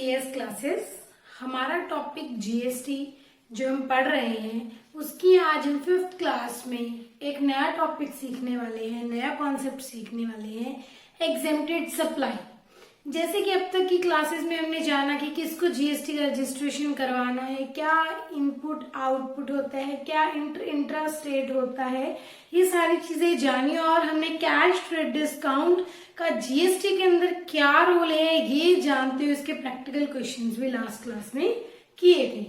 CS classes. हमारा topic GST जो हम पढ़ रहे हैं उसकी आज हम 5th क्लास में एक नया टॉपिक सीखने वाले हैं, नया कॉन्सेप्ट सीखने वाले हैं, एग्जेम्प्टेड सप्लाई। जैसे कि अब तक की क्लासेस में हमने जाना कि किसको जीएसटी का रजिस्ट्रेशन करवाना है, क्या इनपुट आउटपुट होता है, क्या इंट्रा स्टेट होता है, ये सारी चीजें जानी। और हमने कैश ट्रेड डिस्काउंट का जीएसटी के अंदर क्या रोल है ये जानते हुए इसके प्रैक्टिकल क्वेश्चंस भी लास्ट क्लास में किए थे।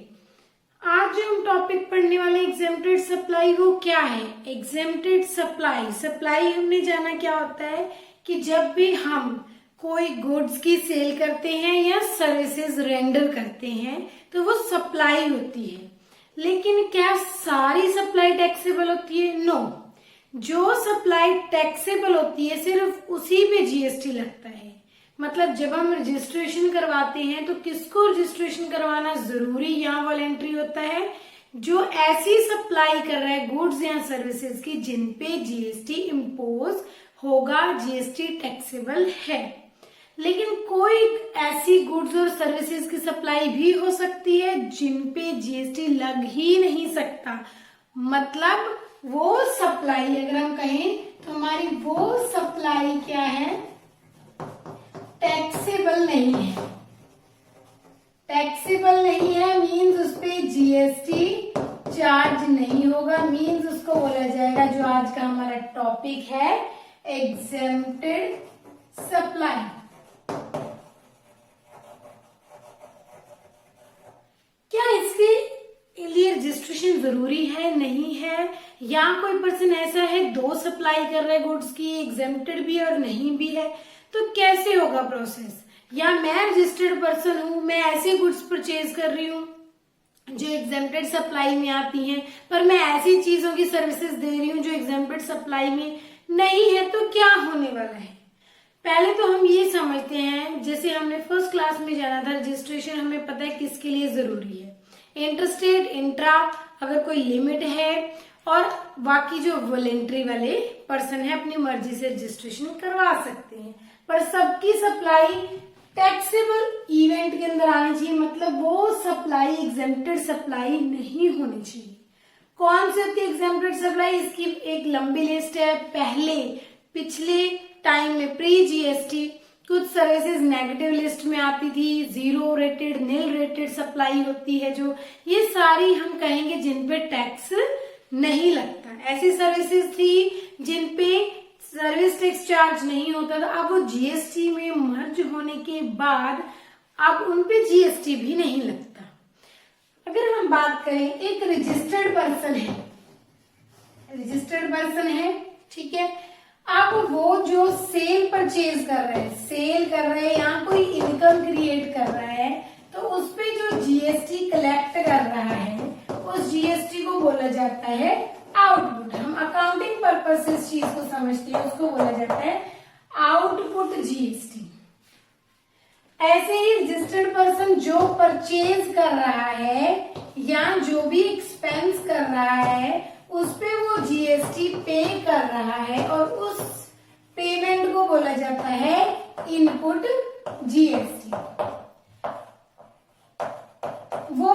आज जो हम टॉपिक पढ़ने वाले एग्जेम्प्टेड सप्लाई वो क्या है। एग्जेम्प्टेड सप्लाई हमने जाना क्या होता है कि जब भी हम कोई गुड्स की सेल करते हैं या सर्विसेज रेंडर करते हैं तो वो सप्लाई होती है। लेकिन क्या सारी सप्लाई टैक्सेबल होती है? नो। जो सप्लाई टैक्सेबल होती है सिर्फ उसी पे जीएसटी लगता है। मतलब जब हम रजिस्ट्रेशन करवाते हैं तो किसको रजिस्ट्रेशन करवाना जरूरी यहाँ वॉलेंट्री होता है? जो ऐसी सप्लाई कर रहा है गुड्स या सर्विसेज की जिन पे जीएसटी इम्पोज होगा, जीएसटी टैक्सेबल है। लेकिन कोई ऐसी गुड्स और सर्विसेज की सप्लाई भी हो सकती है जिन पे जीएसटी लग ही नहीं सकता। मतलब वो सप्लाई अगर हम कहें तो हमारी वो सप्लाई क्या है? टैक्सेबल नहीं है। टैक्सेबल नहीं है मीन्स उस पे जीएसटी चार्ज नहीं होगा, मीन्स उसको बोला जाएगा जो आज का हमारा टॉपिक है एग्जेम्प्टेड सप्लाई। क्या इसके लिए रजिस्ट्रेशन जरूरी है? नहीं है। या कोई पर्सन ऐसा है दो सप्लाई कर रहा है गुड्स की, एग्जेम्प्टेड भी और नहीं भी है, तो कैसे होगा प्रोसेस? या मैं रजिस्टर्ड पर्सन हूं, मैं ऐसे गुड्स परचेज कर रही हूँ जो एग्जेम्प्टेड सप्लाई में आती हैं, पर मैं ऐसी चीजों की सर्विसेज दे रही हूँ जो एग्जेम्प्टेड सप्लाई में नहीं है, तो क्या होने वाला है? पहले तो हम ये समझते हैं, जैसे हमने फर्स्ट क्लास में जाना था, रजिस्ट्रेशन हमें पता है किसके लिए जरूरी है। इंटरस्टेट, इंट्रा, अगर कोई लिमिट है, और बाकी जो वॉलेंट्री वाले पर्सन है अपनी मर्जी से रजिस्ट्रेशन करवा सकते हैं। पर सबकी सप्लाई टैक्सेबल इवेंट के अंदर आनी चाहिए, मतलब वो सप्लाई एग्जेम्प्टेड सप्लाई नहीं होनी चाहिए। कौन सी होती है एग्जेम्प्टेड सप्लाई? इसकी एक लंबी लिस्ट है। पहले पिछले टाइम में प्री जीएसटी कुछ सर्विसेज नेगेटिव लिस्ट में आती थी, zero rated, nil rated supply होती है जो, ये सारी हम कहेंगे जिन पे टैक्स नहीं लगता। ऐसी सर्विसेज थी जिन पे सर्विस टैक्स चार्ज नहीं होता था, अब वो जीएसटी में मर्ज होने के बाद अब उन पे जीएसटी भी नहीं लगता। अगर हम बात करें, एक रजिस्टर्ड पर्सन है, ठीक है, अब वो जो सेल परचेज कर रहे हैं या कोई इनकम क्रिएट कर रहा है, तो उस पे जो जीएसटी कलेक्ट कर रहा है उस जीएसटी को बोला जाता है आउटपुट। हम अकाउंटिंग पर्पस से इस चीज को समझते हैं, उसको बोला जाता है आउटपुट जीएसटी। ऐसे ही रजिस्टर्ड पर्सन जो परचेज कर रहा है या जो भी एक्सपेंस कर रहा है उस पे वो जीएसटी पे कर रहा है और उस पेमेंट को बोला जाता है इनपुट जीएसटी। वो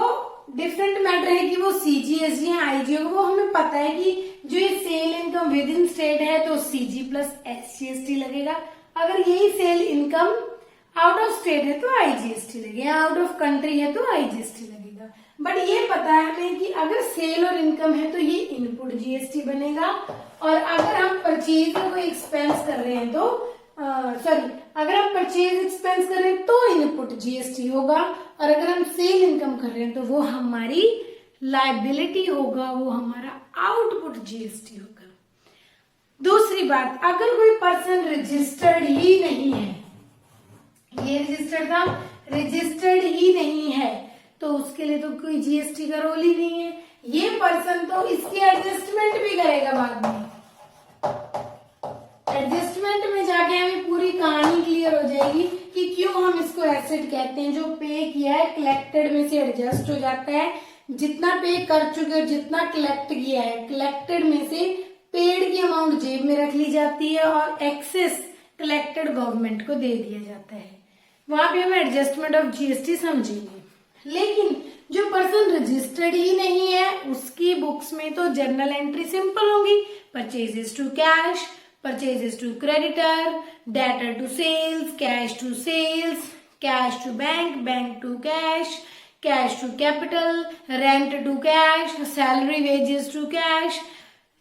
डिफरेंट मैटर है कि वो सीजीएसटी है आईजी होगा। वो हमें पता है कि जो ये sale income within state है तो सीजी प्लस एसजीएसटी लगेगा। अगर यही sale income out of state है तो आईजीएसटी लगेगा, आउट ऑफ कंट्री है तो आईजीएसटी लगेगा। बट ये पता है हमें कि अगर सेल और इनकम है तो ये इनपुट जीएसटी बनेगा, और अगर हम परचेज या कोई एक्सपेंस कर रहे हैं तो अगर हम परचेज एक्सपेंस कर रहे हैं तो इनपुट जीएसटी होगा, और अगर हम सेल इनकम कर रहे हैं तो वो हमारी लायबिलिटी होगा, वो हमारा आउटपुट जीएसटी होगा। दूसरी बात, अगर कोई पर्सन रजिस्टर्ड ही नहीं है, ये रजिस्टर्ड था, रजिस्टर्ड ही नहीं है, तो उसके लिए तो कोई जीएसटी का रोल ही नहीं है। ये पर्सन तो इसकी एडजस्टमेंट भी करेगा बाद में। एडजस्टमेंट में जाके हमें पूरी कहानी क्लियर हो जाएगी कि क्यों हम इसको एसेट कहते हैं। जो पे किया है कलेक्टेड में से एडजस्ट हो जाता है, जितना पे कर चुके और जितना कलेक्ट किया है कलेक्टेड में से पेड की अमाउंट जेब में रख ली जाती है और एक्सेस कलेक्टेड गवर्नमेंट को दे दिया जाता है। वहां पे हम एडजस्टमेंट ऑफ जीएसटी समझेंगे। लेकिन जो पर्सन रजिस्टर्ड ही नहीं है उसकी बुक्स में तो जर्नल एंट्री सिंपल होगी, purchases to cash, purchases to creditor, debtor to sales, cash to sales, cash to bank, bank to cash, cash to capital, rent to cash, salary wages to cash,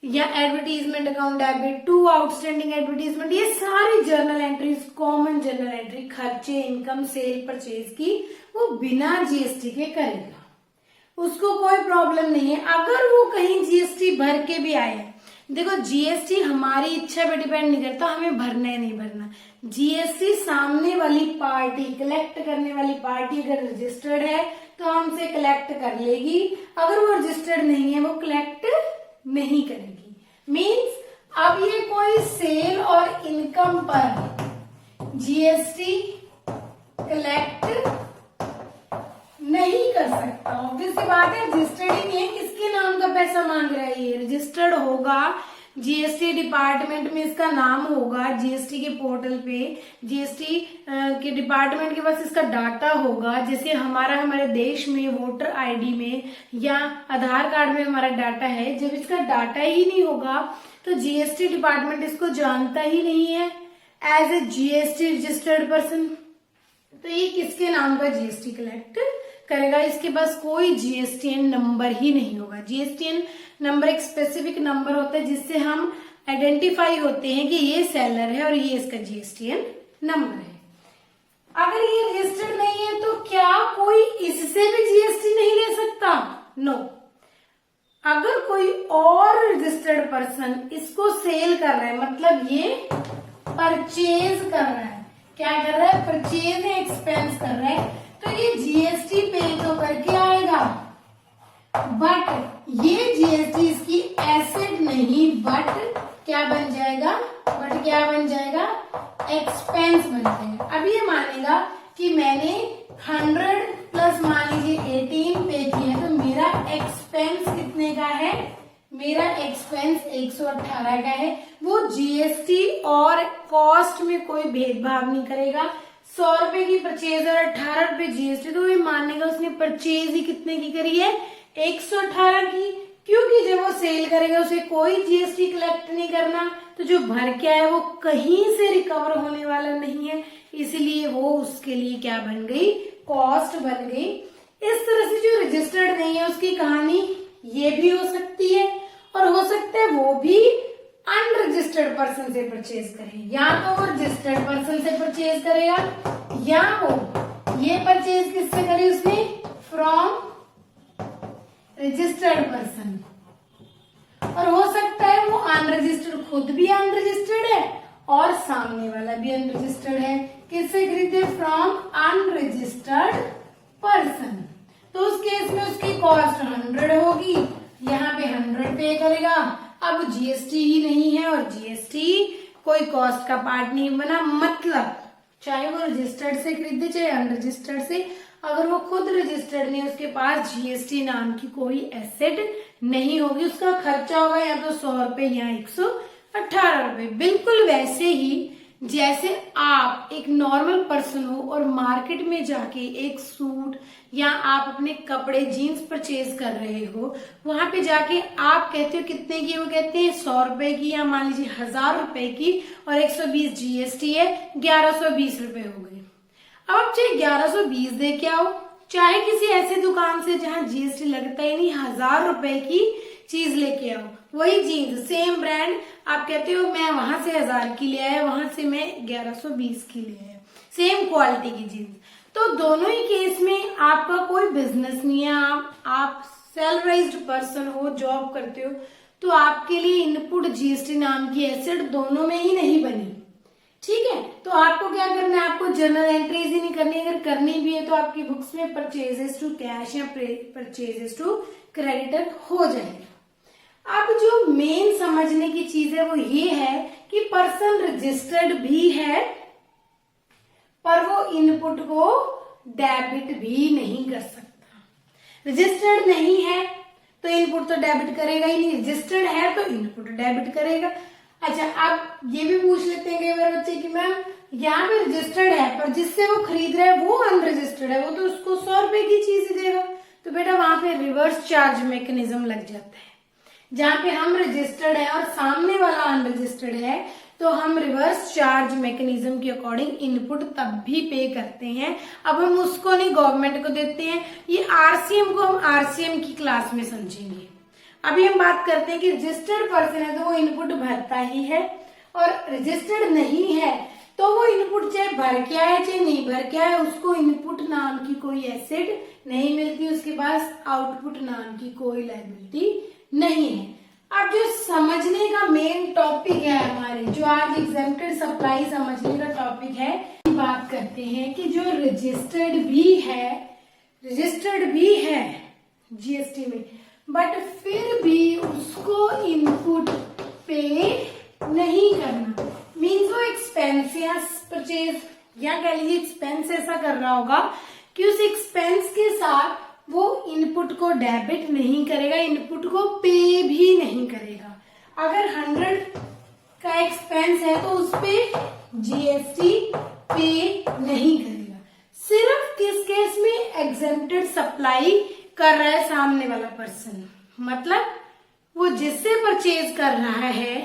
या advertisement account debit to outstanding advertisement. ये सारी journal entries, common journal entry, खर्चे, income, sale, purchase की वो बिना GST के करेगा, उसको कोई प्रॉब्लम नहीं है। अगर वो कहीं जीएसटी भर के भी आए, देखो जीएसटी हमारी इच्छा पे डिपेंड नहीं करता हमें भरना है नहीं भरना। जीएसटी सामने वाली पार्टी, कलेक्ट करने वाली पार्टी अगर रजिस्टर्ड है तो हमसे कलेक्ट कर लेगी, अगर वो रजिस्टर्ड नहीं है वो कलेक्ट नहीं करेगी। मीन्स अब ये कोई सेल और इनकम पर जीएसटी कलेक्ट नहीं कर सकता। ऑब्वियस सी बात है, रजिस्टर्ड ही नहीं है, किसके नाम का पैसा मांग रहा है ये? रजिस्टर्ड होगा, जीएसटी डिपार्टमेंट में इसका नाम होगा, जीएसटी के पोर्टल पे जीएसटी के डिपार्टमेंट के पास इसका डाटा होगा। जैसे हमारे देश में वोटर आईडी में या आधार कार्ड में हमारा डाटा है, जब इसका डाटा ही नहीं होगा तो जीएसटी डिपार्टमेंट इसको जानता ही नहीं है as a GST registered person, तो ये किसके नाम का जीएसटी कलेक्ट करेगा? इसके पास कोई जीएसटीएन नंबर ही नहीं होगा। जीएसटीएन नंबर एक स्पेसिफिक नंबर होता है जिससे हम आइडेंटिफाई होते हैं कि ये सेलर है और ये इसका जीएसटीएन नंबर है। अगर ये रजिस्टर्ड नहीं है तो क्या कोई इससे भी जीएसटी नहीं ले सकता? नो। अगर कोई और रजिस्टर्ड पर्सन इसको सेल कर रहा है, मतलब ये परचेज कर रहा है, क्या कर रहा है? परचेज एक्सपेंस कर रहा है, तो ये जीएसटी पे तो करके आएगा, बट ये जीएसटी इसकी एसेट नहीं, बट क्या बन जाएगा? बट क्या बन जाएगा? एक्सपेंस बन जाएगा। अब ये मानेगा कि मैंने 100 प्लस मान लीजिए 18 पे किया, तो मेरा एक्सपेंस कितने का है? मेरा एक्सपेंस 118 का है। वो जीएसटी और कॉस्ट में कोई भेदभाव नहीं करेगा। 100 रुपए की परचेज और 18 रुपए जीएसटी, तो ये मानेगा उसने परचेज ही कितने की करी है? 118 की, क्योंकि जब वो सेल करेगा उसे कोई जीएसटी कलेक्ट नहीं करना, तो जो भर के आया वो कहीं से रिकवर होने वाला नहीं है, इसलिए वो उसके लिए क्या बन गई? कॉस्ट बन गई। इस तरह से जो रजिस्टर्ड नहीं है उसकी कहानी ये भी हो सकती है, और हो सकता है वो भी अनरजिस्टर्ड पर्सन से परचेज करे, या तो वो रजिस्टर्ड पर्सन से परचेज करेगा, या वो ये परचेज किससे करी उसने? From registered person. और हो सकता है वो अनरजिस्टर्ड, खुद भी अनरजिस्टर्ड है और सामने वाला भी अनरजिस्टर्ड है। किससे खरीदे? From unregistered person. तो उस केस में उसकी कॉस्ट 100 होगी, यहाँ पे 100 पे करेगा। अब जीएसटी ही नहीं है और जीएसटी कोई कॉस्ट का पार्ट नहीं बना, मतलब चाहे वो रजिस्टर्ड से खरीदे चाहे अनरजिस्टर्ड से, अगर वो खुद रजिस्टर्ड नहीं, उसके पास जीएसटी नाम की कोई एसेट नहीं होगी, उसका खर्चा होगा या तो 100 रुपए या 118 रुपए। बिल्कुल वैसे ही जैसे आप एक नॉर्मल पर्सन हो और मार्केट में जाके एक सूट या आप अपने कपड़े जीन्स परचेज कर रहे हो, वहां पे जाके आप कहते हो कितने की? वो कहते हैं 100 रुपए की, या मान लीजिए 1000 रुपए की, और 120 जीएसटी है, 1120 रुपए हो गए। अब आप चाहे 1120 दे के आओ, चाहे किसी ऐसे दुकान से जहां जीएसटी लगता ही नहीं, 1000 रुपए की चीज लेके आओ, वही जीन्स सेम ब्रांड, आप कहते हो मैं वहां से 1000 की ले आया, वहां से मैं 1120 की ले आया, सेम क्वालिटी की जीन्स। तो दोनों ही केस में आपका कोई बिजनेस नहीं है, आप सैलराइज्ड पर्सन हो, जॉब करते हो, तो आपके लिए इनपुट जीएसटी नाम की एसेट दोनों में ही नहीं बनी। ठीक है, तो आपको क्या करना है? आपको जर्नल एंट्रीज ही नहीं करनी। अगर करनी भी है तो आपकी बुक्स में परचेजेस टू कैश या परचेजेस टू क्रेडिटर हो जाएगा। अब जो मेन समझने की चीज है वो ये है कि पर्सन रजिस्टर्ड भी है पर वो इनपुट को डेबिट भी नहीं कर सकता। रजिस्टर्ड नहीं है तो इनपुट तो डेबिट करेगा ही नहीं, रजिस्टर्ड है तो इनपुट डेबिट करेगा। अच्छा, अब ये भी पूछ लेते हैं कई बार बच्चे कि मैम यहाँ पे रजिस्टर्ड है पर जिससे वो खरीद रहा है वो अनरजिस्टर्ड है, वो तो उसको 100 रुपए की चीज ही देगा। तो बेटा वहां पे रिवर्स चार्ज मैकेनिज्म लग जाता है। जहाँ पे हम रजिस्टर्ड है और सामने वाला अनरजिस्टर्ड है तो हम रिवर्स चार्ज मैकेनिज्म के अकॉर्डिंग इनपुट तब भी पे करते हैं। अब हम उसको नहीं गवर्नमेंट को देते हैं। ये आरसीएम को हम आरसीएम की क्लास में समझेंगे। अभी हम बात करते हैं कि रजिस्टर्ड पर्सन है तो वो इनपुट भरता ही है, और रजिस्टर्ड नहीं है तो वो इनपुट चाहे भर के आए चाहे नहीं भर के आए, उसको इनपुट नाम की कोई एसेट नहीं मिलती, उसके पास आउटपुट नाम की कोई लायबिलिटी नहीं है। अब जो समझने का मेन टॉपिक है हमारे, जो आज एग्जेम्प्टेड सप्लाई समझने का टॉपिक है, बात करते हैं कि जो रजिस्टर्ड भी है जीएसटी में, बट फिर भी उसको इनपुट पे नहीं करना। मीन्स वो एक्सपेंस या परचेज या कह लीजिए एक्सपेंस ऐसा कर रहा होगा कि उस एक्सपेंस के साथ वो इनपुट को डेबिट नहीं करेगा, इनपुट को पे भी नहीं करेगा। अगर 100 का एक्सपेंस है तो उस पे जीएसटी पे नहीं करेगा। सिर्फ किस केस में? एग्जेम्प्टेड सप्लाई कर रहा है सामने वाला पर्सन, मतलब वो जिससे परचेज कर रहा है,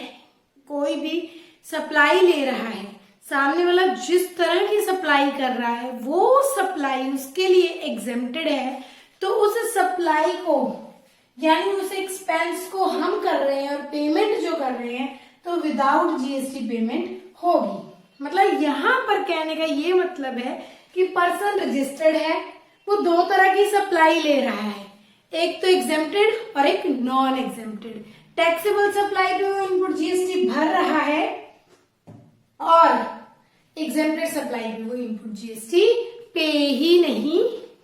कोई भी सप्लाई ले रहा है, सामने वाला जिस तरह की सप्लाई कर रहा है वो सप्लाई उसके लिए एग्जेम्प्टेड है, तो उस सप्लाई को यानी उस एक्सपेंस को हम कर रहे हैं और पेमेंट जो कर रहे हैं तो विदाउट जीएसटी पेमेंट होगी। मतलब यहाँ पर कहने का ये मतलब है कि पर्सन रजिस्टर्ड है, वो दो तरह की सप्लाई ले रहा है, एक तो एग्जेम्प्टेड और एक नॉन एग्जेम्प्टेड। टैक्सेबल सप्लाई पे वो इनपुट जीएसटी भर रहा है और एग्जेम्प्टेड सप्लाई पे वो इनपुट जीएसटी पे ही नहीं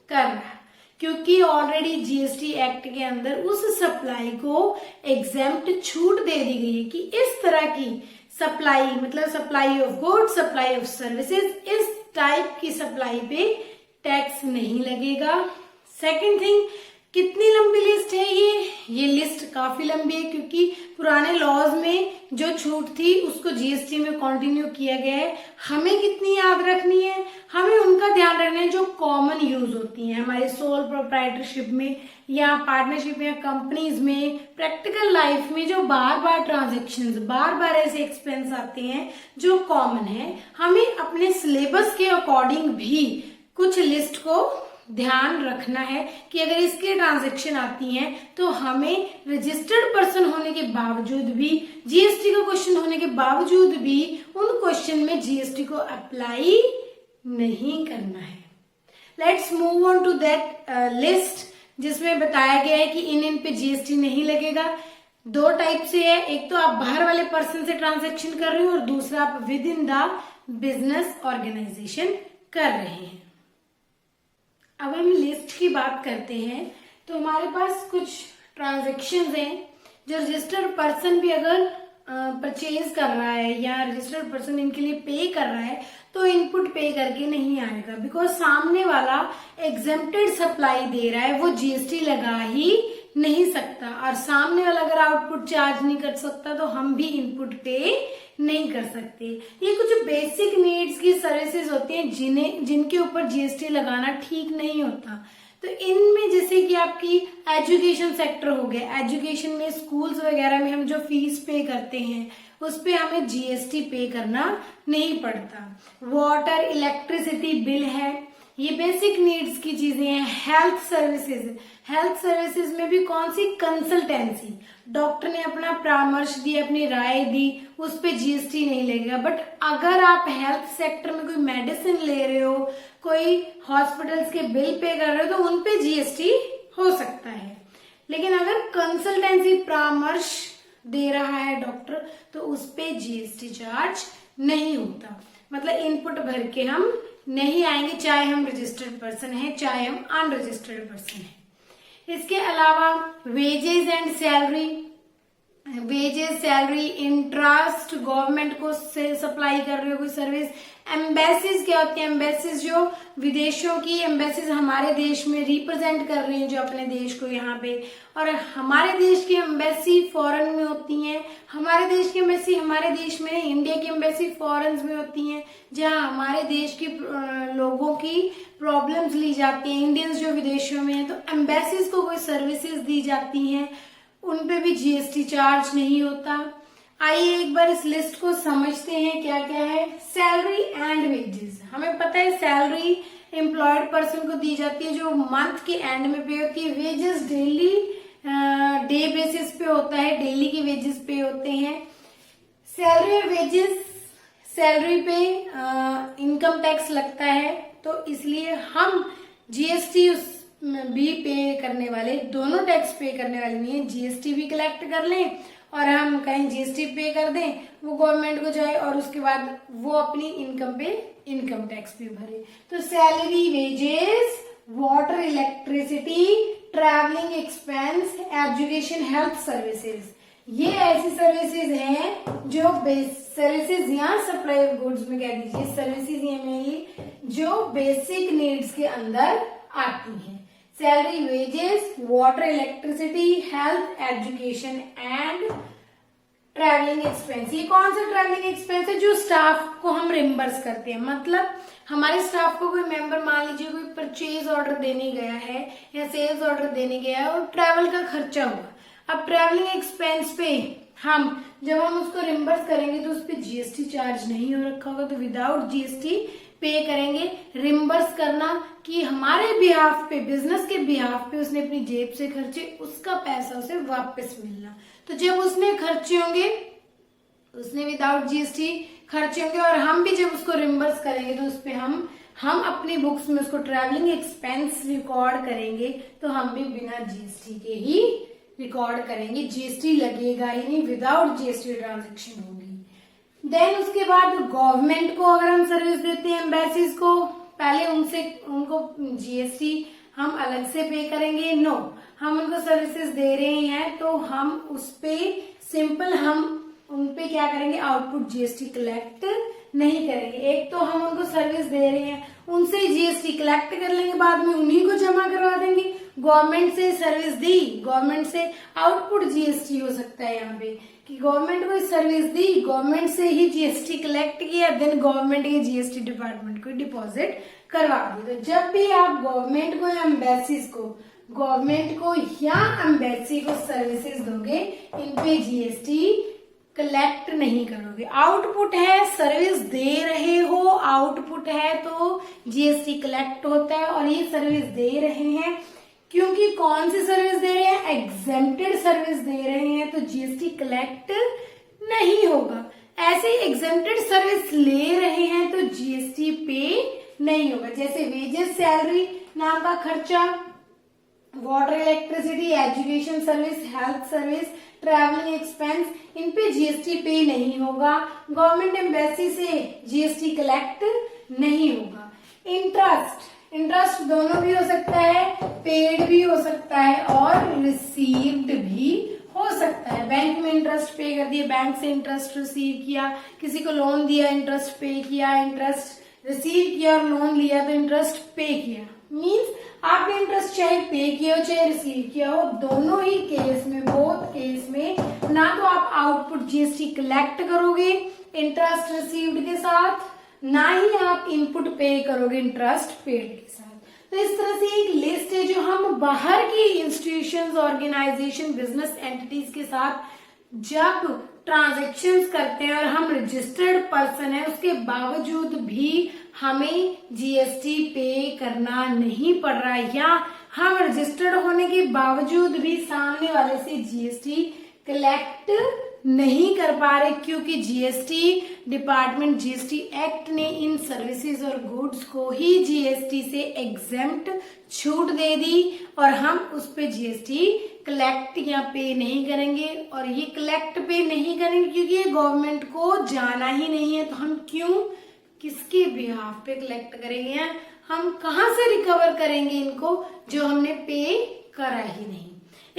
कर रहा, क्योंकि ऑलरेडी जीएसटी एक्ट के अंदर उस सप्लाई को एग्जेम्प्ट छूट दे दी गई है कि इस तरह की सप्लाई, मतलब supply of goods, supply of services, इस टाइप की सप्लाई पे टैक्स नहीं लगेगा। सेकेंड थिंग, कितनी लंबी लिस्ट है ये लिस्ट काफी लंबी है, क्योंकि पुराने लॉज में जो छूट थी उसको जीएसटी में कंटिन्यू किया गया है। हमें कितनी याद रखनी है? हमें उनका ध्यान रखना है जो कॉमन यूज होती हैं हमारे सोल प्रोप्राइटरशिप में या पार्टनरशिप या कंपनीज में, प्रैक्टिकल लाइफ में जो बार बार ट्रांजेक्शन्स, बार बार ऐसे एक्सपेंस आते हैं जो कॉमन है। हमें अपने सिलेबस के अकॉर्डिंग भी कुछ लिस्ट को ध्यान रखना है कि अगर इसके ट्रांजैक्शन आती हैं तो हमें रजिस्टर्ड पर्सन होने के बावजूद भी, जीएसटी का क्वेश्चन होने के बावजूद भी उन क्वेश्चन में जीएसटी को अप्लाई नहीं करना है। Let's move on to that list जिसमें बताया गया है कि इन पे जीएसटी नहीं लगेगा। दो टाइप से है, एक तो आप बाहर वाले पर्सन से ट्रांजैक्शन कर रहे हो और दूसरा आप within the business organisation कर रहे हैं। अब हम लिस्ट की बात करते हैं तो हमारे पास कुछ ट्रांजैक्शंस हैं जो रजिस्टर्ड पर्सन भी अगर परचेज कर रहा है या रजिस्टर्ड पर्सन इनके लिए पे कर रहा है तो इनपुट पे करके नहीं आएगा, बिकॉज सामने वाला एग्जेम्प्टेड सप्लाई दे रहा है, वो जीएसटी लगा ही नहीं सकता, और सामने वाला अगर आउटपुट चार्ज नहीं कर सकता तो हम भी इनपुट पे नहीं कर सकते। ये कुछ बेसिक नीड्स की सर्विसेज होती हैं जिनके ऊपर जीएसटी लगाना ठीक नहीं होता। तो इनमें जैसे कि आपकी एजुकेशन सेक्टर हो गया, एजुकेशन में स्कूल्स वगैरह में हम जो फीस पे करते हैं उस पे हमें जीएसटी पे करना नहीं पड़ता। वाटर, इलेक्ट्रिसिटी बिल है, ये बेसिक नीड्स की चीजें हैं। हेल्थ सर्विसेज में भी कौन सी? कंसल्टेंसी, डॉक्टर ने अपना परामर्श दिया, अपनी राय दी, उस पे जीएसटी नहीं लगेगा। बट अगर आप हेल्थ सेक्टर में कोई मेडिसिन ले रहे हो, कोई हॉस्पिटल्स के बिल पे कर रहे हो तो उन पे जीएसटी हो सकता है। लेकिन अगर कंसल्टेंसी परामर्श दे रहा है डॉक्टर तो उस पे जीएसटी चार्ज नहीं होता। मतलब इनपुट भर के हम नहीं आएंगे, चाहे हम रजिस्टर्ड पर्सन है चाहे हम अनरजिस्टर्ड पर्सन है। इसके अलावा wages and salary, wages, salary, interest, government को से सप्लाई कर रहे हो कोई सर्विस। एम्बेसीज क्या होती है? एम्बेसीज जो विदेशों की एम्बेसीज हमारे देश में रिप्रेजेंट कर रही हैं जो अपने देश को यहाँ पे, और हमारे देश की एम्बेसी फॉरेन में होती हैं। हमारे देश की एम्बेसी हमारे देश में, इंडिया की एम्बेसी फॉरेन में होती हैं जहाँ हमारे देश की लोगों की प्रॉब्लम्स ली जाती हैं, इंडियंस जो विदेशों में हैं। तो एम्बेसीज को कोई सर्विसेज दी जाती हैं, उन पे भी जीएसटी चार्ज नहीं होता। आइए एक बार इस लिस्ट को समझते हैं क्या क्या है। सैलरी एंड वेजेस, हमें पता है सैलरी एम्प्लॉयड पर्सन को दी जाती है जो मंथ के एंड में पे होती है। वेजेस डेली डे बेसिस पे होता है, डेली के वेजेस पे होते हैं। सैलरी और वेजेस, सैलरी पे इनकम टैक्स लगता है, तो इसलिए हम जीएसटी भी पे करने वाले, दोनों टैक्स पे करने वाले नहीं है। जीएसटी भी कलेक्ट कर लें और हम कहीं जीएसटी पे कर दें, वो गवर्नमेंट को जाए और उसके बाद वो अपनी इनकम पे इनकम टैक्स भी भरे। तो salary, wages, water, electricity, travelling expense, education, health services, ये ऐसी सर्विसेज हैं जो सर्विसेज यहाँ सप्लाई ऑफ गुड्स में कह दीजिए, सर्विसेज ये मेनली जो बेसिक नीड्स के अंदर आती हैं। Salary, wages, water, electricity, health, education and travelling expense. ये कौन सा ट्रैवलिंग एक्सपेंस है? जो स्टाफ को हम रिम्बर्स करते हैं। मतलब हमारे स्टाफ को कोई मेंबर मान लीजिए कोई परचेज ऑर्डर देने गया है या सेल्स ऑर्डर देने गया है और ट्रैवल का खर्चा हुआ। अब ट्रैवलिंग एक्सपेंस पे जब हम उसको रिम्बर्स करेंगे तो उस पर जीएसटी चार्ज नहीं हो रखा होगा, तो विदाउट जीएसटी पे करेंगे। रिम्बर्स करना कि हमारे बिहाफ पे, बिजनेस के बिहाफ पे उसने अपनी जेब से खर्चे, उसका पैसा उसे वापस मिलना। तो जब उसने खर्चे होंगे, उसने विदाउट जीएसटी खर्चे होंगे और हम भी जब उसको रिम्बर्स करेंगे तो उस पे हम अपनी बुक्स में उसको ट्रैवलिंग एक्सपेंस रिकॉर्ड करेंगे, तो हम भी बिना जीएसटी के ही रिकॉर्ड करेंगे। जीएसटी लगेगा ही नहीं, विदाउट जीएसटी ट्रांजेक्शन होगी। देन उसके बाद गवर्नमेंट को अगर हम सर्विस देते हैं एम्बेसीज को, पहले उनको जीएसटी हम अलग से पे करेंगे? नो, हम उनको सर्विसेज दे रहे हैं तो हम उस पे सिंपल हम उन पे क्या करेंगे? आउटपुट जीएसटी कलेक्ट नहीं करेंगे। एक तो हम उनको सर्विस दे रहे हैं, उनसे जीएसटी कलेक्ट कर लेंगे, बाद में उन्हीं को जमा करवा देंगे। गवर्नमेंट से सर्विस दी, गवर्नमेंट से आउटपुट जीएसटी हो सकता है यहाँ पे कि गवर्नमेंट को सर्विस दी, गवर्नमेंट से ही जीएसटी कलेक्ट किया, देन गवर्नमेंट के जीएसटी डिपार्टमेंट को डिपॉजिट करवा दी। तो जब भी आप गवर्नमेंट को या एम्बेसीज को, गवर्नमेंट को या एम्बेसी को सर्विसेज दोगे, इन पे जीएसटी कलेक्ट नहीं करोगे। आउटपुट है, सर्विस दे रहे हो, आउटपुट है तो जीएसटी कलेक्ट होता है। और ये सर्विस दे रहे हैं क्योंकि कौन सी सर्विस दे रहे हैं? एग्जेम्प्टेड सर्विस दे रहे हैं, तो जीएसटी कलेक्ट नहीं होगा। ऐसे एग्जेम्प्टेड सर्विस ले रहे हैं तो जीएसटी पे नहीं होगा। जैसे वेजेस, सैलरी नाम का खर्चा, water, electricity, education service, health service, travelling expense, इन पे जीएसटी पे नहीं होगा। गवर्नमेंट एम्बेसी से जीएसटी कलेक्ट नहीं होगा। इंटरेस्ट दोनों भी हो सकता है, पेड भी हो सकता है और रिसीव्ड भी हो सकता है। बैंक में इंटरेस्ट पे कर दिया, बैंक से इंटरेस्ट रिसीव किया, किसी को लोन दिया, इंटरेस्ट पे किया, इंटरेस्ट रिसीव किया और लोन लिया तो इंटरेस्ट पे किया। मीन्स आपने इंटरेस्ट चाहे पे किया हो चाहे रिसीव किया हो, दोनों ही केस में, बोथ केस में ना तो आप आउटपुट जीएसटी कलेक्ट करोगे इंटरेस्ट रिसीव्ड के साथ, ना ही आप इनपुट पे करोगे इंटरेस्ट पेड के साथ। तो इस तरह से एक लिस्ट है जो हम बाहर की इंस्टीट्यूशंस, ऑर्गेनाइजेशन, बिजनेस एंटिटीज के साथ जब ट्रांजैक्शंस करते हैं और हम रजिस्टर्ड पर्सन है, उसके बावजूद भी हमें जीएसटी पे करना नहीं पड़ रहा, या हम रजिस्टर्ड होने के बावजूद भी सामने वाले से जीएसटी कलेक्ट नहीं कर पा रहे क्योंकि जीएसटी डिपार्टमेंट, जीएसटी एक्ट ने इन सर्विसेज और गुड्स को ही जीएसटी से एग्जेम्प्ट छूट दे दी और हम उस पे जीएसटी कलेक्ट या पे नहीं करेंगे। और ये कलेक्ट पे नहीं करेंगे क्योंकि ये गवर्नमेंट को जाना ही नहीं है, तो हम क्यों, किसके बिहाफ पे कलेक्ट करेंगे? हम कहाँ से रिकवर करेंगे इनको जो हमने पे करा ही नहीं।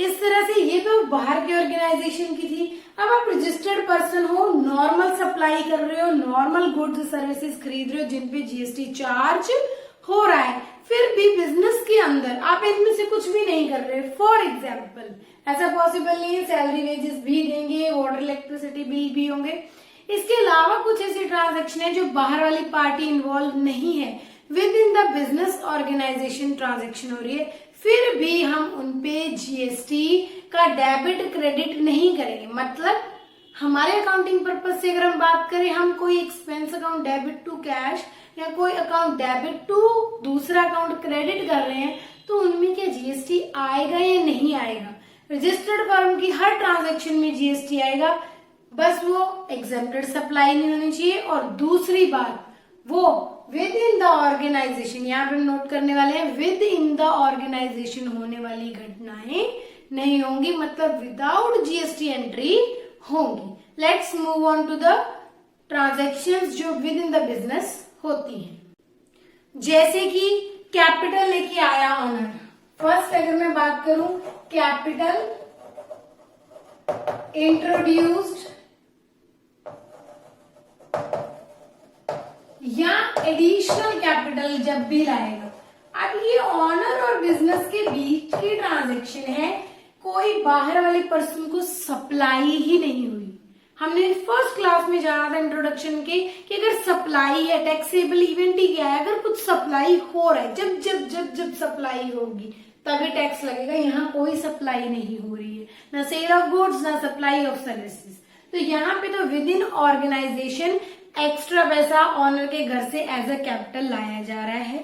इस तरह से ये तो बाहर की ऑर्गेनाइजेशन की थी। अब आप रजिस्टर्ड पर्सन हो, नॉर्मल सप्लाई कर रहे हो, नॉर्मल गुड्स सर्विसेज खरीद रहे हो जिनपे जीएसटी चार्ज हो रहा है, फिर भी बिजनेस के अंदर आप इनमें से कुछ भी नहीं कर रहे। फॉर एग्जाम्पल ऐसा पॉसिबल नहीं है, सैलरी वेजेस भी देंगे, वाटर इलेक्ट्रिसिटी बिल भी होंगे। इसके अलावा कुछ ऐसी ट्रांजेक्शन है जो बाहर वाली पार्टी इन्वॉल्व नहीं है, within the business organisation transaction हो रही है, फिर भी हम उनपे जीएसटी का डेबिट क्रेडिट नहीं करेंगे। मतलब हमारे अकाउंटिंग पर्पज से अगर हम बात करें, हम कोई expense account debit to cash या कोई अकाउंट डेबिट टू दूसरा अकाउंट क्रेडिट कर रहे हैं, तो उनमें क्या जीएसटी आएगा या नहीं आएगा? रजिस्टर्ड फर्म की हर ट्रांजैक्शन में जीएसटी आएगा, बस वो एग्जेम्प्टेड सप्लाई नहीं होनी चाहिए। और दूसरी बात, वो विद इन द ऑर्गेनाइजेशन, यहाँ पे नोट करने वाले हैं, विद इन द ऑर्गेनाइजेशन होने वाली घटनाएं नहीं होंगी, मतलब विदाउट जीएसटी एंट्री होंगी। Let's move on to the transactions जो विद इन द बिजनेस होती हैं। जैसे कि कैपिटल लेके आया ऑनर। फर्स्ट अगर मैं बात करूं, कैपिटल इंट्रोड्यूस्ड या एडिशनल कैपिटल जब भी लाएगा। अब ये ऑनर और बिजनेस के बीच की ट्रांजैक्शन है, कोई बाहर वाले पर्सन को सप्लाई ही नहीं हुई। हमने फर्स्ट क्लास में जाना था इंट्रोडक्शन के कि अगर सप्लाई है, टैक्सेबल इवेंट ही क्या है, अगर कुछ सप्लाई हो रहा है, जब जब जब जब सप्लाई होगी तभी टैक्स लगेगा। यहाँ कोई सप्लाई नहीं हो रही है, ना सेल ऑफ गुड्स ना सप्लाई ऑफ सर्विसेज। तो यहाँ पे तो विद इन ऑर्गेनाइजेशन एक्स्ट्रा पैसा ऑनर के घर से एज अ कैपिटल लाया जा रहा है,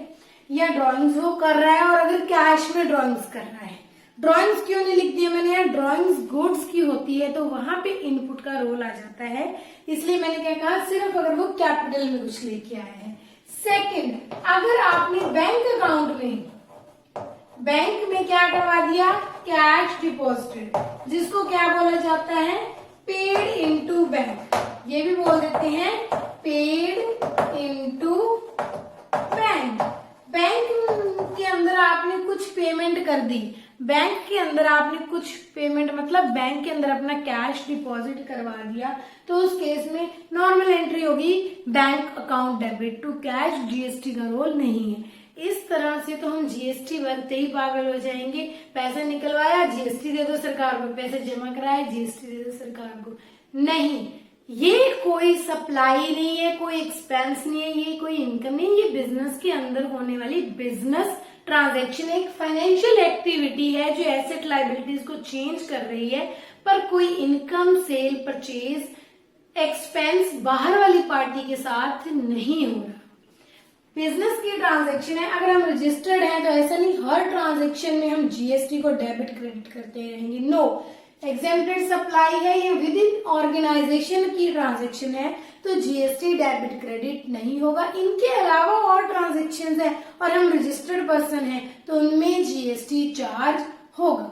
या ड्रॉइंग्स वो कर रहा है, और अगर कैश में ड्रॉइंग्स कर रहा है। ड्रॉइंग्स क्यों नहीं लिख दिया मैंने, यहाँ ड्रॉइंग्स गुड्स की होती है तो वहां पे इनपुट का रोल आ जाता है, इसलिए मैंने क्या कहा, सिर्फ अगर वो कैपिटल में कुछ लेके आया है। सेकंड, अगर आपने बैंक अकाउंट में क्या करवा दिया, कैश डिपॉजिटेड, जिसको क्या बोला जाता है, पेड इनटू बैंक, ये भी बोल देते हैं पेड इनटू बैंक। बैंक के अंदर आपने कुछ पेमेंट कर दी, बैंक के अंदर आपने कुछ पेमेंट मतलब बैंक के अंदर अपना कैश डिपॉजिट करवा दिया, तो उस केस में नॉर्मल एंट्री होगी bank account debit to cash, GST का रोल नहीं है। इस तरह से तो हम जीएसटी भरते ही पागल हो जाएंगे, पैसा निकलवाया जीएसटी दे दो सरकार को, पैसे जमा कराए जीएसटी दे दो सरकार को। नहीं, ये कोई सप्लाई नहीं है, कोई एक्सपेंस नहीं है, ये कोई इनकम नहीं है, ये बिजनेस के अंदर होने वाली बिजनेस ट्रांजैक्शन एक फाइनेंशियल एक्टिविटी है जो एसेट लायबिलिटीज को चेंज कर रही है, पर कोई इनकम, सेल, परचेज, एक्सपेंस बाहर वाली पार्टी के साथ नहीं हो रहा। बिजनेस की ट्रांजैक्शन है, अगर हम रजिस्टर्ड हैं तो ऐसा नहीं हर ट्रांजैक्शन में हम जीएसटी को डेबिट क्रेडिट करते रहेंगे। नो, एग्जेम्प्टेड सप्लाई है, ये विद इन ऑर्गेनाइजेशन की ट्रांजैक्शन है तो जीएसटी डेबिट क्रेडिट नहीं होगा। इनके अलावा और ट्रांजैक्शन है और हम रजिस्टर्ड पर्सन हैं तो उनमें जीएसटी चार्ज होगा।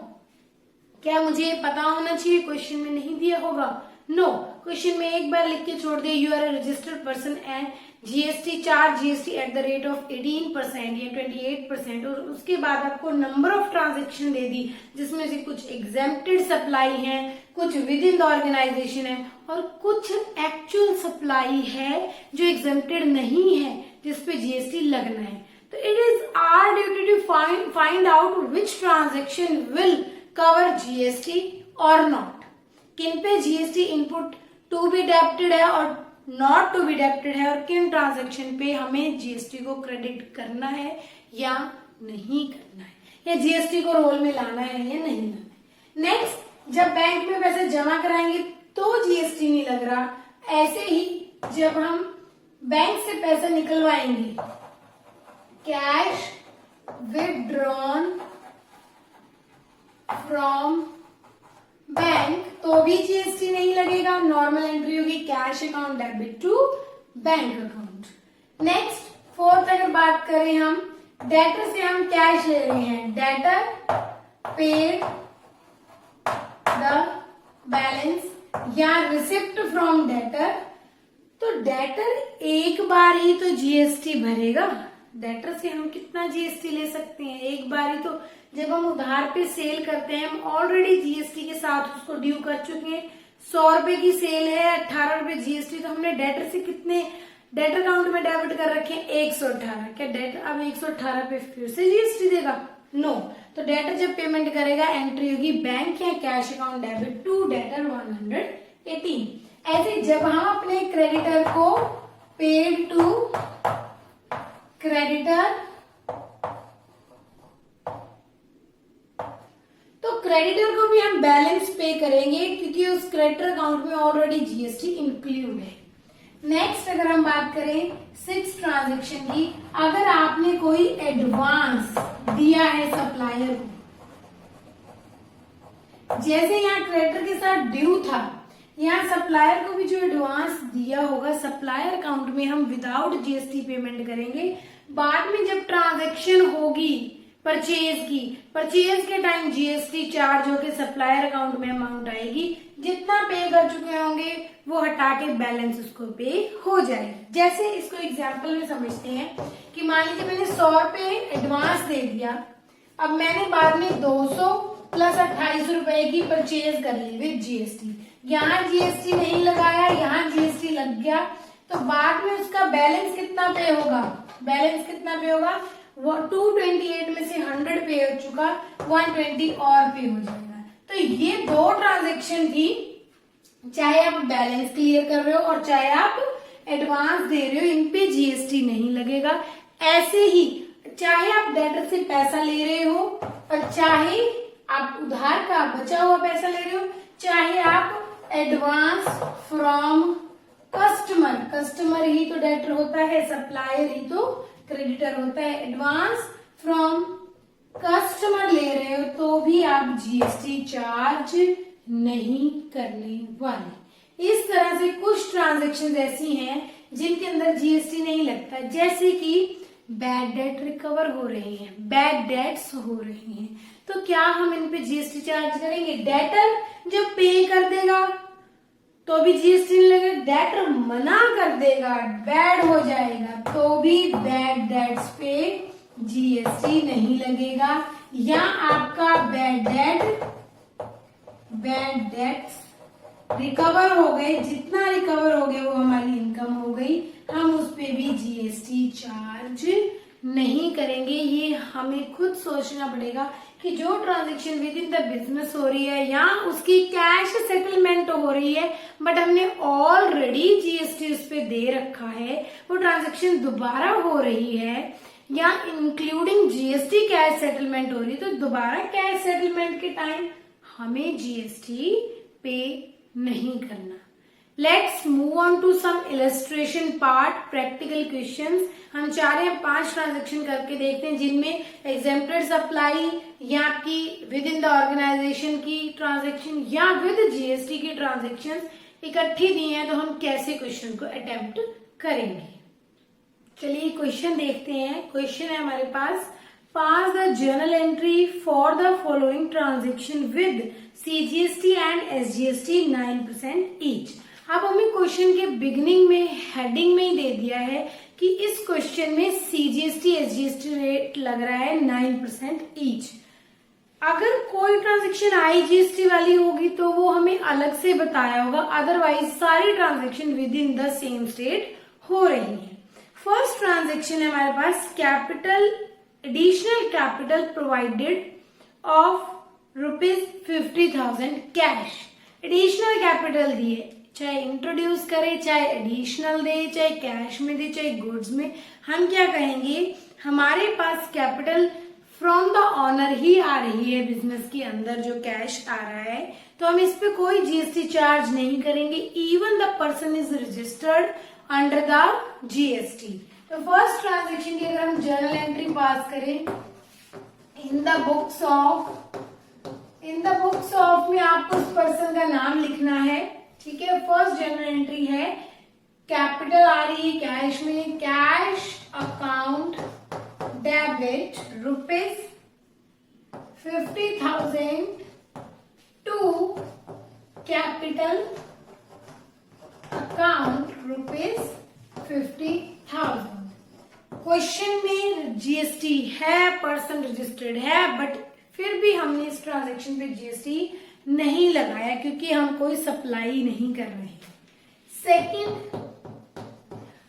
क्या मुझे पता होना चाहिए, क्वेश्चन में नहीं दिया होगा? नो, क्वेश्चन में एक बार लिख के छोड़ दिया, you are a registered person and GST charge GST at the rate of 18% या 28%, और उसके बाद आपको नंबर ऑफ ट्रांजैक्शन दे दी जिसमें से कुछ एग्जेम्प्टेड सप्लाई है, कुछ विद इन द ऑर्गेनाइजेशन है और कुछ एक्चुअल सप्लाई है जो एग्जेम्प्टेड नहीं है जिसपे जीएसटी लगना है। तो it is our duty to find out which transaction will cover GST और नॉट, किन पे GST input to be debited है और नॉट टू बी डेबिटेड है, और किन ट्रांजैक्शन पे हमें जीएसटी को क्रेडिट करना है या नहीं करना है, या जीएसटी को रोल में लाना है या नहीं लाना है। नेक्स्ट, जब बैंक में पैसे जमा कराएंगे तो जीएसटी नहीं लग रहा, ऐसे ही जब हम बैंक से पैसा निकलवाएंगे, कैश विथड्रॉन फ्रॉम बैंक, तो भी जीएसटी नहीं लगेगा, नॉर्मल एंट्री होगी cash account debit to bank account. Next, fourth अगर बात करें हम, डेटर से हम कैश ले रहे हैं, डेटर पेड द बैलेंस या रिसिप्ट फ्रॉम डेटर, तो डेटर एक बार ही तो जीएसटी भरेगा। डेटर से हम कितना जीएसटी ले सकते हैं, एक बार ही तो जब हम उधार पे सेल करते हैं, हम ऑलरेडी जीएसटी के साथ उसको ड्यू कर चुके हैं। 100 रुपए की सेल है, 18 रुपए जीएसटी, तो हमने डेटर से कितने डेटर अकाउंट में डेबिट कर रखे हैं 118। क्या डेटर अब 118 पे फिर से जीएसटी देगा? नो। तो डेटर जब पेमेंट करेगा एंट्री होगी बैंक या cash account debit to debtor 118। ऐसे जब हम अपने क्रेडिटर को पेड टू क्रेडिटर, तो क्रेडिटर को भी हम बैलेंस पे करेंगे क्योंकि उस क्रेडिटर अकाउंट में ऑलरेडी जीएसटी इंक्लूड है। नेक्स्ट अगर हम बात करें 6 ट्रांजेक्शन की, अगर आपने कोई एडवांस दिया है सप्लायर को, जैसे यहाँ क्रेडिटर के साथ ड्यू था, यहाँ सप्लायर को भी जो एडवांस दिया होगा सप्लायर अकाउंट में हम विदाउट जीएसटी पेमेंट करेंगे। बाद में जब ट्रांजेक्शन होगी परचेज के टाइम जीएसटी चार्ज होकर सप्लायर अकाउंट में अमाउंट आएगी, जितना पे कर चुके होंगे वो हटा के बैलेंस उसको पे हो जाएगा। जैसे इसको एग्जांपल में समझते हैं कि मान लीजिए मैंने 100 रुपए एडवांस दे दिया, अब मैंने बाद में 200 प्लस 28 रुपए की परचेज कर ली विद जीएसटी। यहाँ जीएसटी नहीं लगाया, यहाँ जीएसटी लग गया, तो बाद में उसका बैलेंस कितना पे होगा? बैलेंस कितना पे होगा? 228 में से 100 पे हो चुका, 120 और पे हो जाएगा। तो ये 2 ट्रांजेक्शन थी, चाहे आप बैलेंस क्लियर कर रहे हो और चाहे आप एडवांस दे रहे हो, इन पे जीएसटी नहीं लगेगा। ऐसे ही चाहे आप डेटर से पैसा ले रहे हो और चाहे आप उधार का बचा हुआ पैसा ले रहे हो, चाहे आप एडवांस फ्रॉम कस्टमर, कस्टमर ही तो डेटर होता है, सप्लायर ही तो क्रेडिटर होता है, एडवांस फ्रॉम कस्टमर ले रहे हो तो भी आप जीएसटी चार्ज नहीं करने वाले। इस तरह से कुछ ट्रांजैक्शन ऐसी हैं जिनके अंदर जीएसटी नहीं लगता, जैसे कि बैड डेट रिकवर हो रही है, बैड डेट्स हो रही हैं, तो क्या हम इन पे जीएसटी चार्ज करेंगे? डेटर जब पे कर देगा तो भी जीएसटी नहीं लगेगा, डेटर मना कर देगा, बैड हो जाएगा, तो भी बैड डेट्स पे जीएसटी नहीं लगेगा। या आपका बैड डेट्स रिकवर हो गए, जितना रिकवर हो गया वो हमारी इनकम हो गई, हम उस पे भी जीएसटी चार्ज नहीं करेंगे। ये हमें खुद सोचना पड़ेगा कि जो transaction with in the business हो रही है या उसकी कैश सेटलमेंट हो रही है बट हमने ऑलरेडी जीएसटी उस पे दे रखा है, वो ट्रांजैक्शन दोबारा हो रही है या इंक्लूडिंग जीएसटी कैश सेटलमेंट हो रही है, तो दोबारा कैश सेटलमेंट के टाइम हमें जीएसटी पे नहीं करना। Let's move on to some illustration part, practical questions. हम 4 या 5 ट्रांजैक्शन करके देखते हैं जिनमें एग्जेम्प्टेड सप्लाई या आपकी विद इन द ऑर्गेनाइजेशन की ट्रांजैक्शन या विद जीएसटी की ट्रांजैक्शन इकट्ठी दी हैं, तो हम कैसे क्वेश्चन को अटेम्प्ट करेंगे। चलिए क्वेश्चन देखते हैं। क्वेश्चन है हमारे पास, pass the journal entry for the following transaction with CGST and SGST 9% each. अब हमें क्वेश्चन के बिगिनिंग में हेडिंग में ही दे दिया है कि इस क्वेश्चन में सीजीएसटी एसजीएसटी रेट लग रहा है 9% ईच। अगर कोई ट्रांजेक्शन आईजीएसटी वाली होगी तो वो हमें अलग से बताया होगा, अदरवाइज सारी transaction within the same state हो रही है। फर्स्ट ट्रांजेक्शन है हमारे पास capital, additional capital provided of ₹50,000 cash. Additional capital दिए, चाहे इंट्रोड्यूस करे, चाहे एडिशनल दे, चाहे कैश में दे, चाहे गुड्स में, हम क्या कहेंगे, हमारे पास कैपिटल फ्रॉम द ऑनर ही आ रही है, बिजनेस के अंदर जो कैश आ रहा है, तो हम इस पे कोई जीएसटी चार्ज नहीं करेंगे, even the person is registered under the GST. तो फर्स्ट ट्रांजेक्शन की अगर हम जर्नल एंट्री पास करें, इन द बुक्स ऑफ में आपको उस पर्सन का नाम लिखना है, ठीक है। फर्स्ट जर्नल एंट्री है, कैपिटल आ रही है कैश में, cash account debit ₹50,000 to capital account ₹50,000। Question में जीएसटी है, पर्सन रजिस्टर्ड है, बट फिर भी हमने इस ट्रांजैक्शन पे जीएसटी नहीं लगाया क्योंकि हम कोई सप्लाई नहीं कर रहे हैं। सेकंड,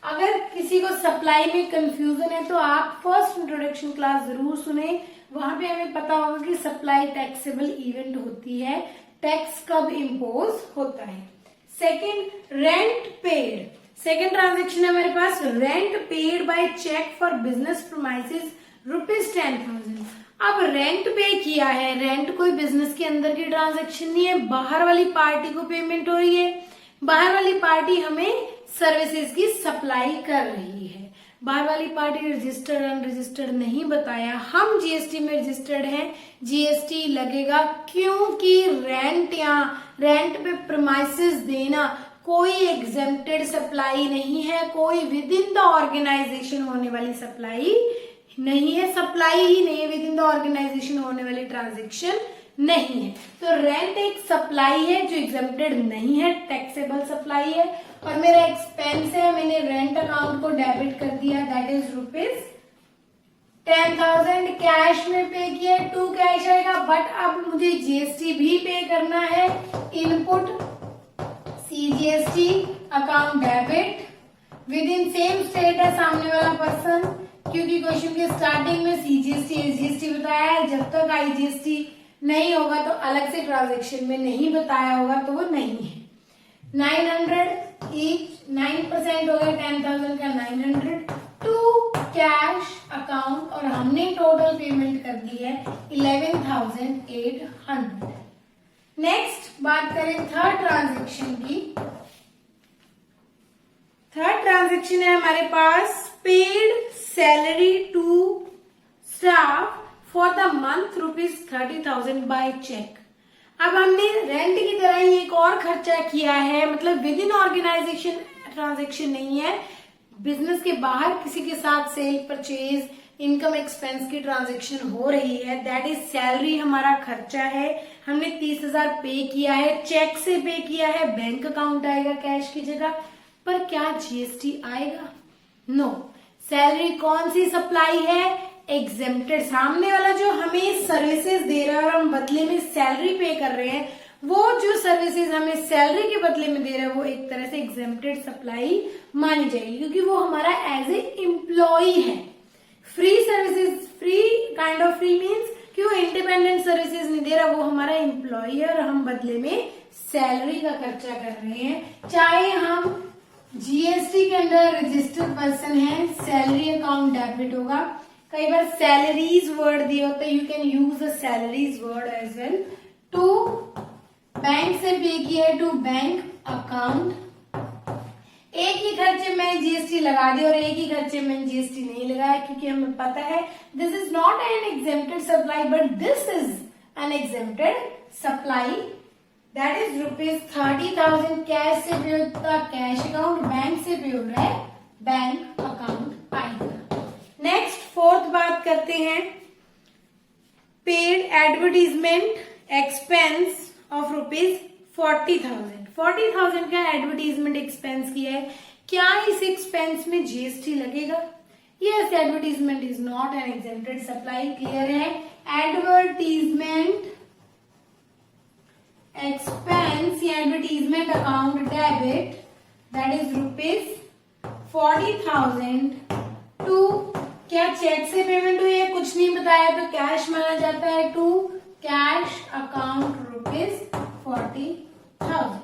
अगर किसी को सप्लाई में कंफ्यूजन है तो आप फर्स्ट इंट्रोडक्शन क्लास जरूर सुने, वहां पे हमें पता होगा कि सप्लाई टैक्सेबल इवेंट होती है, टैक्स कब इम्पोज होता है। Second, rent paid, second transaction है हमारे पास rent paid by cheque for business premises ₹10,000। अब रेंट पे किया है, रेंट कोई बिजनेस के अंदर की ट्रांजेक्शन नहीं है, बाहर वाली पार्टी को पेमेंट हो रही है, बाहर वाली पार्टी हमें सर्विसेज की सप्लाई कर रही है। बाहर वाली पार्टी रजिस्टर्ड अनरजिस्टर्ड नहीं बताया, हम जीएसटी में रजिस्टर्ड हैं, जीएसटी लगेगा क्योंकि रेंट या रेंट पे प्रीमाइसेस देना कोई एग्जेम्प्टेड सप्लाई नहीं है, कोई विद इन द ऑर्गेनाइजेशन होने वाली सप्लाई नहीं है, सप्लाई ही नहीं है, विद इन द ऑर्गेनाइजेशन होने वाली ट्रांजेक्शन नहीं है। तो रेंट एक सप्लाई है जो एग्जेम्प्टेड नहीं है, टैक्सेबल सप्लाई है, और मेरा एक्सपेंस है, मैंने रेंट अकाउंट को डेबिट कर दिया, दैट इज ₹10,000 कैश में पे किया, टू कैश आएगा, बट अब मुझे जीएसटी भी पे करना है, input CGST account debit with in same state है सामने वाला पर्सन, क्योंकि क्वेश्चन के स्टार्टिंग में सीजीएसटी एसजीएसटी बताया है, जब तक आईजीएसटी नहीं होगा तो अलग से ट्रांजेक्शन में नहीं बताया होगा तो वो नहीं है। 900 ईच, 9% हो गया 10,000 का 900 टू कैश अकाउंट, और हमने टोटल पेमेंट कर दी है 11,800। नेक्स्ट बात करें थर्ड ट्रांजेक्शन की। थर्ड ट्रांजेक्शन है हमारे पास paid salary to staff for the month ₹30,000 by cheque. अब हमने रेंट की तरह ही एक और खर्चा किया है, मतलब विद इन ऑर्गेनाइजेशन ट्रांजेक्शन नहीं है, बिजनेस के बाहर किसी के साथ सेल परचेज इनकम एक्सपेंस की ट्रांजेक्शन हो रही है, दैट इज सैलरी हमारा खर्चा है, हमने 30,000 पे किया है, चेक से पे किया है, बैंक अकाउंट आएगा कैश की जगह, पर क्या जीएसटी आएगा? नो। सैलरी कौन सी सप्लाई है? एग्जेम्प्टेड। सामने वाला जो हमें सर्विसेज दे रहा है और हम बदले में सैलरी पे कर रहे हैं, वो जो सर्विसेज हमें सैलरी के बदले में दे रहा है वो एक तरह से एग्जेम्प्टेड सप्लाई मानी जाएगी, क्योंकि वो हमारा एज ए एम्प्लॉय है। Free services, free kind of free means कि वो इंडिपेंडेंट सर्विसेज नहीं दे रहा, वो हमारा एम्प्लॉय है और हम बदले में सैलरी का खर्चा कर रहे हैं। चाहे हम जीएसटी के अंडर रजिस्टर्ड पर्सन है, सैलरी अकाउंट डेबिट होगा, कई बार सैलरीज वर्ड दिया होता है, you can use the salaries word as well. To bank से पे किया है, टू बैंक अकाउंट। एक ही खर्चे में जीएसटी लगा दी और एक ही खर्चे में जीएसटी नहीं लगाया, क्योंकि हमें पता है this is not an exempted supply but this is an exempted supply, that is ₹30,000 cash से पे होता है कैश अकाउंट, बैंक से पे हो रहा है बैंक अकाउंट आएगा। नेक्स्ट फोर्थ बात करते हैं पेड एडवर्टीजमेंट एक्सपेंस ऑफ ₹40,000। 40,000 का एडवर्टीजमेंट एक्सपेंस किया है, क्या इस एक्सपेंस में जीएसटी लगेगा? Yes, advertisement is not an exempted supply, clear है। एडवर्टीजमेंट एक्सपेंस या advertisement account debit, that is ₹40,000 to, क्या चेक से पेमेंट हुई है? कुछ नहीं बताया तो कैश माना जाता है, to cash account ₹40,000।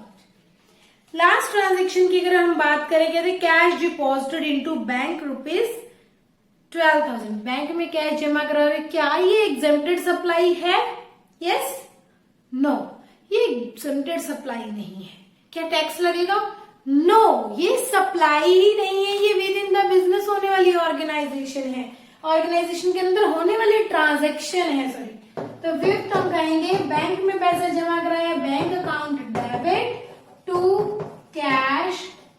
Last transaction की अगर हम बात करें, कहते cash deposited into bank ₹12,000, bank में कैश जमा करा रहे, क्या ये एग्जेम्प्टेड सप्लाई है? यस, नो, ये एग्जेम्प्टेड सप्लाई नहीं है। क्या टैक्स लगेगा? नो, ये सप्लाई ही नहीं है, ये विद इन द बिजनेस होने वाली ऑर्गेनाइजेशन है, ऑर्गेनाइजेशन के अंदर होने वाली ट्रांजैक्शन है, सॉरी। तो फिफ्थ हम कहेंगे बैंक में पैसा जमा कराया, bank account debit to cash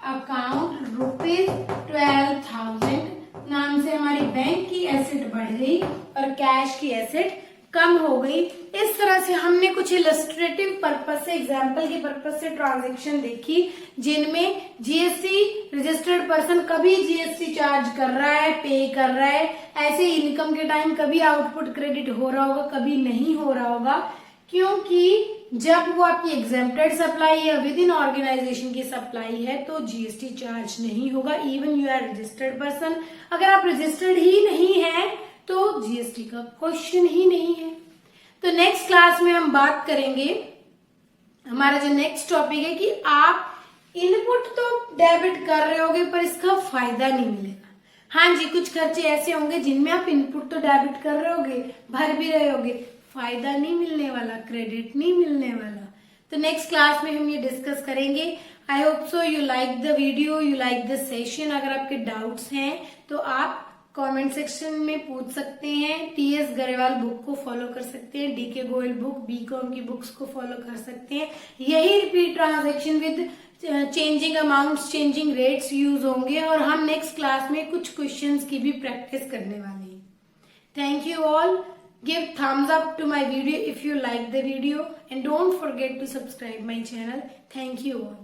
account ₹12,000। नाम से हमारी बैंक की एसेट बढ़ गई और कैश की एसेट कम हो गई। इस तरह से हमने कुछ इलस्ट्रेटिव पर्पस से, एग्जाम्पल के पर्पस से ट्रांजैक्शन देखी जिनमें जीएसटी रजिस्टर्ड पर्सन कभी जीएसटी चार्ज कर रहा है, पे कर रहा है। ऐसे इनकम के टाइम कभी आउटपुट क्रेडिट हो रहा होगा, कभी नहीं हो रहा होगा, क्योंकि जब वो आपकी एग्जेम्प्टेड सप्लाई या विद इन ऑर्गेनाइजेशन की सप्लाई है तो जीएसटी चार्ज नहीं होगा, even you are registered person. अगर आप रजिस्टर्ड ही नहीं है तो जीएसटी का क्वेश्चन ही नहीं है। तो नेक्स्ट क्लास में हम बात करेंगे, हमारा जो नेक्स्ट टॉपिक है कि आप इनपुट तो डेबिट कर रहे होगे पर इसका फायदा नहीं मिलेगा। हाँ जी, कुछ खर्चे ऐसे होंगे जिनमें आप इनपुट तो डेबिट कर रहे होगे, भर भी रहे होगे, फायदा नहीं मिलने वाला, क्रेडिट नहीं मिलने वाला। तो नेक्स्ट क्लास में हम ये डिस्कस करेंगे। I hope so you like the video, you like the session. अगर आपके डाउट्स हैं तो आप कमेंट सेक्शन में पूछ सकते हैं। टीएस गरेवाल बुक को फॉलो कर सकते हैं, डीके गोयल बुक, बीकॉम की बुक्स को फॉलो कर सकते हैं। यही repeat transaction with changing amounts, changing rates use होंगे और हम नेक्स्ट क्लास में कुछ क्वेश्चंस की भी प्रैक्टिस करने वाले हैं। Thank you all. Give thumbs up to my video if you like the video and don't forget to subscribe my channel. Thank you all.